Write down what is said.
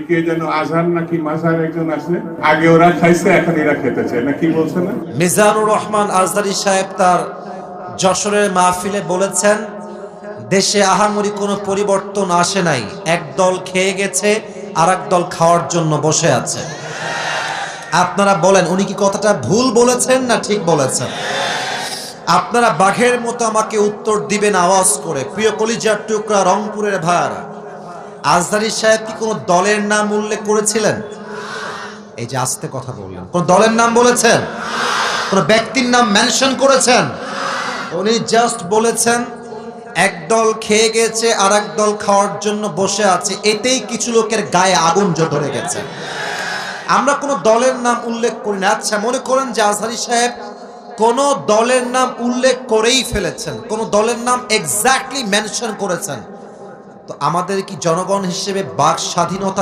কে যেন আজহার নাকি মাজার একজন আছে, আগে ওরা খাইছে এখন এরা খেতে চায় না, কি বলছে না? মিজানুর রহমান আজহারী সাহেব তার যশোরের মাহফিলে বলেছেন, দেশে আহামরি কোনো পরিবর্তন আসে নাই, এক দল খেয়ে গেছে আর এক দল খাওয়ার জন্য বসে আছে। আপনারা বলেন উনি কি কথাটা ভুল বলেছেন না ঠিক বলেছেন? আপনারা বাঘের মতো আমাকে উত্তর দিবেন আওয়াজ করে। প্রিয় কলিজার টুকরা রংপুরের ভাইয়ারা, আজহারী সাহেব কি কোনো দলের নাম উল্লেখ করেছিলেন? এই যে আস্তে কথা বললেন, কোন দলের নাম বলেছেন? কোন ব্যক্তির নাম মেনশন করেছেন? উনি জাস্ট বলেছেন এক দল খেয়ে গেছে আর এক দল খাওয়ার জন্য বসে আছে, এতেই কিছু লোকের গায়ে আগুন ধরে গেছে। আমরা কোনো দলের নাম উল্লেখ করি না। আচ্ছা, মনে করেন যে আজহারী সাহেব কোন দলের নাম উল্লেখ করেই ফেলেছেন, কোন দলের নাম এক্স্যাক্টলি মেনশন করেছেন, তো আমাদের কি জনগণ হিসেবে বাক স্বাধীনতা